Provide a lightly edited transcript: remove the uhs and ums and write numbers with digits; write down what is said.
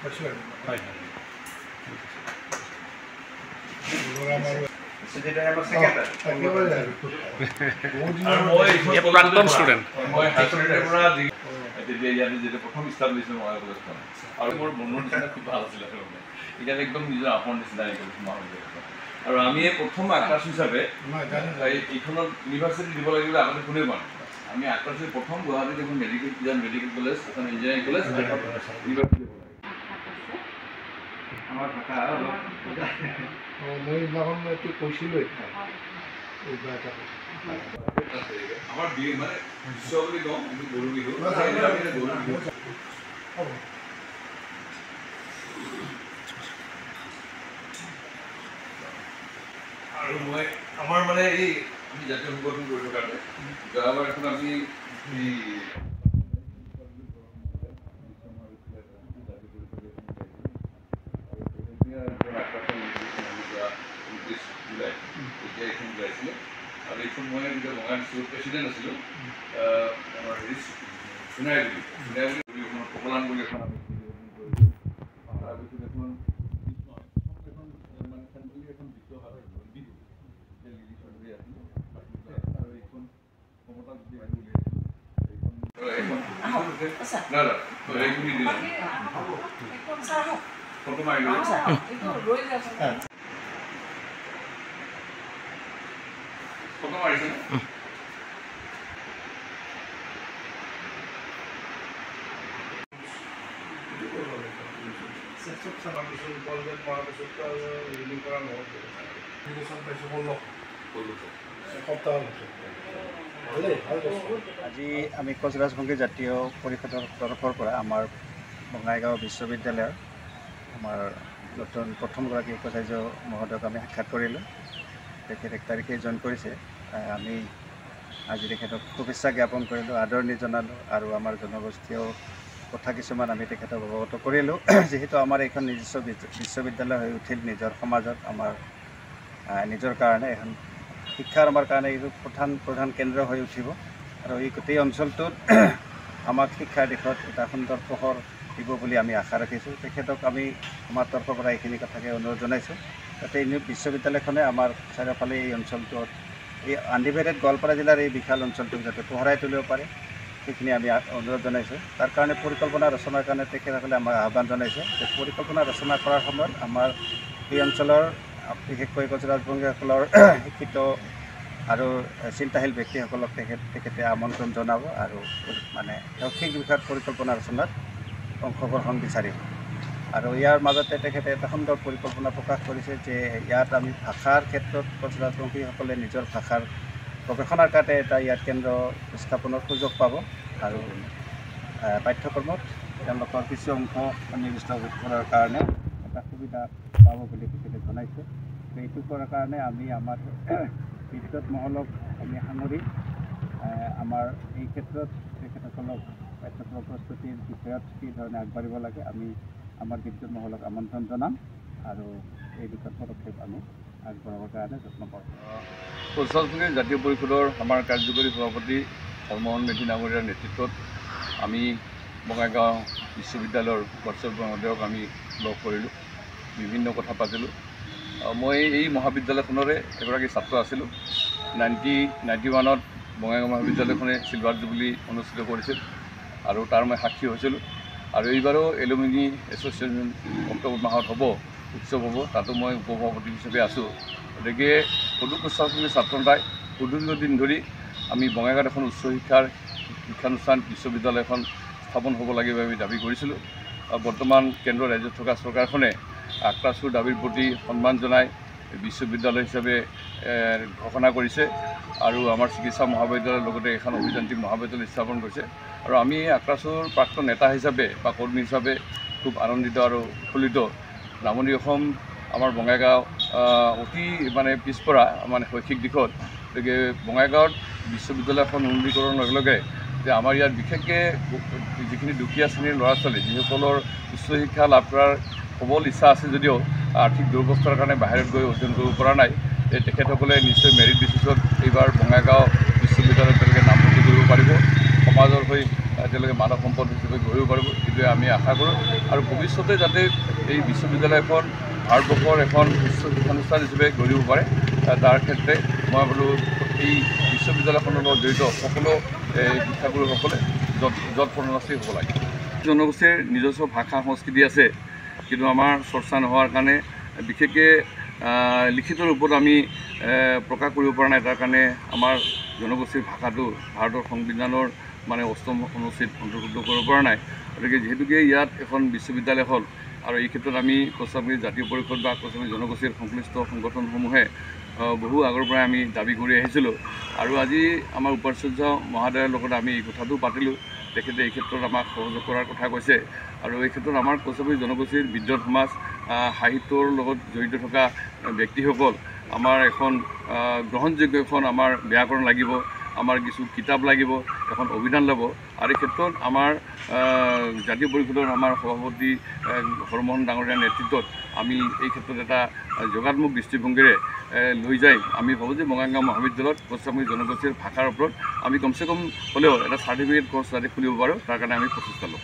হয় প্ৰাক্তন ষ্টুডেণ্ট তেতিয়া ইয়াতে যেতিয়া প্ৰথম ষ্টাৰ্ট লৈছিলোঁ মহাবিদ্যালয় কলেজখন আৰু মোৰ মনৰ নিচিনা খুব ভাল আছিলে এতিয়া একদম নিজৰ আপন নিচিনা আহি গৈছে মহাবিদ্যালয়খন আৰু আমি প্ৰথম আকাশ হিচাপে এইখনত ইউনিভাৰ্চিটি দিব লাগিলে আগতে কোনেও পোৱা নাই আমি আকাশ প্ৰথম গুৱাহাটীত এখন মেডিকেল কলেজ এখন ইঞ্জিনিয়াৰিং কলেজ ইউনিভাৰ্চিটি দিব লাগে আমাৰ ভাষা মই সেইদিনাখন এইটো কৈছিলোঁ আমাৰ বিহু মানে বিশ্ব বুলি কওঁ কিন্তু গৰু বিহু আৰু মই আমাৰ মানে এই আমি জাতীয় সংগঠন কৰিব কাৰণে যোৱাবাৰ এখন আমি আৰু এইখন মই বঙাই ডিষ্ট্ৰিক্টৰ প্ৰেচিডেণ্ট আছিলোঁ আমাৰ হেৰি সোণাইগুৰি এখনত কপলান বুলি এখন আমি তাৰপিছত এখন এখন আৰু এইখন ক্ষমতা ফটো মাৰি ফটো মাৰিছে আজি আমি কোচৰাজবংগী জাতীয় পৰিষদৰ তৰফৰ পৰা আমাৰ বঙাইগাঁও বিশ্ববিদ্যালয়ৰ আমাৰ নতুন প্ৰথমগৰাকী উপাচাৰ্য মহোদয়ক আমি সাক্ষাৎ কৰিলোঁ তেখেত 1 তাৰিখে জইন কৰিছে আমি আজি তেখেতক শুভেচ্ছা জ্ঞাপন কৰিলোঁ আদৰণি জনালোঁ আৰু আমাৰ জনগোষ্ঠীয় কথা কিছুমান আমি তেখেতক অৱগত কৰিলোঁ যিহেতু আমাৰ এইখন নিজস্ব বিশ্ববিদ্যালয় হৈ উঠিল নিজৰ সমাজত আমাৰ নিজৰ কাৰণে এখন শিক্ষাৰ আমাৰ কাৰণে এইটো প্ৰধান কেন্দ্ৰ হৈ উঠিব আৰু এই গোটেই অঞ্চলটোত আমাক শিক্ষাৰ দিশত এটা সুন্দৰ পোহৰ দিব বুলি আমি আশা ৰাখিছোঁ তেখেতক আমি আমাৰ তৰফৰ পৰা এইখিনি কথাকে অনুৰোধ জনাইছোঁ যাতে এই বিশ্ববিদ্যালয়খনে আমাৰ চাৰিওফালে এই অঞ্চলটোত এই আনডিভাইডেড গোৱালপাৰা জিলাৰ এই বিশাল অঞ্চলটোক যাতে পোহৰাই তুলিব পাৰে সেইখিনি আমি অনুৰোধ জনাইছোঁ তাৰ কাৰণে পৰিকল্পনা ৰচনাৰ কাৰণে তেখেতসকলে আমাক আহ্বান জনাইছে যে পৰিকল্পনা ৰচনা কৰাৰ সময়ত আমাৰ এই অঞ্চলৰ বিশেষকৈ কোচৰাজবংগীসকলৰ শিক্ষিত আৰু চিন্তাশীল ব্যক্তিসকলক তেখেতে আমন্ত্ৰণ জনাব আৰু মানে শৈক্ষিক বিষয়ত পৰিকল্পনা ৰচনাত অংশগ্ৰহণ বিচাৰিব আৰু ইয়াৰ মাজতে তেখেতে এটা সুন্দৰ পৰিকল্পনা প্ৰকাশ কৰিছে যে ইয়াত আমি ভাষাৰ ক্ষেত্ৰত কোচৰাজবংগীসকলে নিজৰ ভাষাৰ গৱেষণাৰ কাৰণে এটা ইয়াত কেন্দ্ৰ স্থাপনৰ সুযোগ পাব আৰু পাঠ্যক্ৰমত তেওঁলোকৰ কিছু অংশ সন্নিৱিষ্ট কৰাৰ কাৰণে এটা সুবিধা পাব বুলি তেখেতে জনাইছে এইটো কৰাৰ কাৰণে আমি আমাৰ বিদ্যুৎ মহলক আমি সাঙুৰি আমাৰ এই ক্ষেত্ৰত তেখেতসকলক পাঠ্যক্ৰম প্ৰস্তুতিৰ বিষয়ত কি ধৰণে আগবাঢ়িব লাগে আমি আমাৰ বিদ্যুৎ মহলক আমন্ত্ৰণ জনাম আৰু এই দিশত পদক্ষেপ আমি আগবঢ়াবৰ কাৰণে যত্ন কৰোঁ কোচৰাজবংগী জাতীয় পৰিষদৰ আমাৰ কাৰ্যকৰী সভাপতি ধৰ্মমোহন মেধি ডাঙৰীয়াৰ নেতৃত্বত আমি বঙাইগাঁও বিশ্ববিদ্যালয়ৰ উপাচাৰ্য মহোদয়ক আমি লগ কৰিলোঁ বিভিন্ন কথা পাতিলোঁ মই এই মহাবিদ্যালয়খনৰে এগৰাকী ছাত্ৰ আছিলোঁ 1991ত বঙাইগাঁও মহাবিদ্যালয়খনে চিলভাৰ জুবিলি অনুষ্ঠিত কৰিছিল আৰু তাৰ মই সাক্ষী হৈছিলোঁ আৰু এইবাৰো এলুমিনি এছ'চিয়েশ্যন অক্টোবৰ মাহত হ'ব উৎসৱ হ'ব তাতো মই উপসভাপতি হিচাপে আছোঁ গতিকে সদৌ কোচৰাজবংগী ছাত্ৰতাই সুদীৰ্ঘ দিন ধৰি আমি বঙাইগাঁৱত এখন উচ্চ শিক্ষানুষ্ঠান বিশ্ববিদ্যালয় এখন স্থাপন হ'ব লাগে বুলি আমি দাবী কৰিছিলোঁ আৰু বৰ্তমান কেন্দ্ৰৰ ৰাজ্যত থকা চৰকাৰখনে আক্ৰাছুৰ দাবীৰ প্ৰতি সন্মান জনাই বিশ্ববিদ্যালয় হিচাপে ঘোষণা কৰিছে আৰু আমাৰ চিকিৎসা মহাবিদ্যালয়ৰ লগতে এখন অভিযান্ত্ৰিক মহাবিদ্যালয় স্থাপন কৰিছে আৰু আমি আক্ৰাছুৰ প্ৰাক্তন নেতা হিচাপে বা কৰ্মী হিচাপে খুব আনন্দিত আৰু উৎফুল্লিত নামনি অসম আমাৰ বঙাইগাঁও অতি মানে পিছপৰা মানে শৈক্ষিক দিশত গতিকে বঙাইগাঁৱত বিশ্ববিদ্যালয়খন উন্নীতকৰণৰ লগে লগে যে আমাৰ ইয়াত বিশেষকৈ যিখিনি দুখীয়া শ্ৰেণীৰ ল'ৰা ছোৱালী যিসকলৰ উচ্চ শিক্ষা লাভ কৰাৰ সবল ইচ্ছা আছে যদিও আৰ্থিক দুৰৱস্থাৰ কাৰণে বাহিৰত গৈ অধ্যয়ন কৰিব পৰা নাই তেখেতসকলে নিশ্চয় মেৰিট বেচিছত এইবাৰ বঙাইগাঁও বিশ্ববিদ্যালয়ত তেওঁলোকে নামভৰ্তি কৰিব পাৰিব সমাজৰ হৈ তেওঁলোকে মানৱ সম্পদ হিচাপে গঢ়িব পাৰিব, সেইটোৱে আমি আশা কৰোঁ। আৰু ভৱিষ্যতে যাতে এই বিশ্ববিদ্যালয়খন ভাৰতবৰ্ষৰ এখন উচ্চ শিক্ষানুষ্ঠান হিচাপে গঢ়িব পাৰে, তাৰ ক্ষেত্ৰে মই বোলো এই বিশ্ববিদ্যালয়খনৰ লগত জড়িত সকলো শিক্ষাগুৰুসকলে যৎপৰোনাস্তি হ'ব লাগে। জনগোষ্ঠীৰ নিজস্ব ভাষা সংস্কৃতি আছে, কিন্তু আমাৰ চৰ্চা নোহোৱাৰ কাৰণে বিশেষকৈ লিখিত ৰূপত আমি প্ৰকাশ কৰিব পৰা নাই। তাৰ কাৰণে আমাৰ জনগোষ্ঠীৰ ভাষাটো ভাৰতৰ সংবিধানৰ মানে ৮ম অনুচ্ছেদ অন্তৰ্ভুক্ত কৰিব পৰা নাই। গতিকে যিহেতুকে ইয়াত এখন বিশ্ববিদ্যালয় হ'ল আৰু এই ক্ষেত্ৰত আমি কচাবুৰী জাতীয় পৰিষদ বা কচাবুৰী জনগোষ্ঠীৰ সংশ্লিষ্ট সংগঠনসমূহে বহু আগৰ পৰাই আমি দাবী কৰি আহিছিলোঁ। আৰু আজি আমাৰ উপাচাৰ্য মহোদয়ৰ লগত আমি এই কথাটো পাতিলোঁ। তেখেতে এই ক্ষেত্ৰত আমাক সহযোগ কৰাৰ কথা কৈছে। আৰু এই ক্ষেত্ৰত আমাৰ কচাবুৰী জনগোষ্ঠীৰ বিদ্যান সমাজ, সাহিত্যৰ লগত জড়িত থকা ব্যক্তিসকল আমাৰ এখন গ্ৰহণযোগ্য এখন আমাৰ ব্যাকৰণ লাগিব, আমাৰ কিছু কিতাপ লাগিব, এখন অভিধান ল'ব। আৰু এই ক্ষেত্ৰত আমাৰ জাতীয় পৰিষদৰ আমাৰ সভাপতি হৰমোহন ডাঙৰীয়াৰ নেতৃত্বত আমি এই ক্ষেত্ৰত এটা যোগাত্মক দৃষ্টিভংগীৰে লৈ যাই আমি ভাবোঁ যে বঙাইগাঁও মহাবিদ্যালয়ত কচাবুৰী জনগোষ্ঠীৰ ভাষাৰ ওপৰত আমি কমচে কম হ'লেও এটা চাৰ্টিফিকেট কৰ্চ যাতে খুলিব পাৰোঁ, তাৰ কাৰণে আমি প্ৰচেষ্টা লওঁ।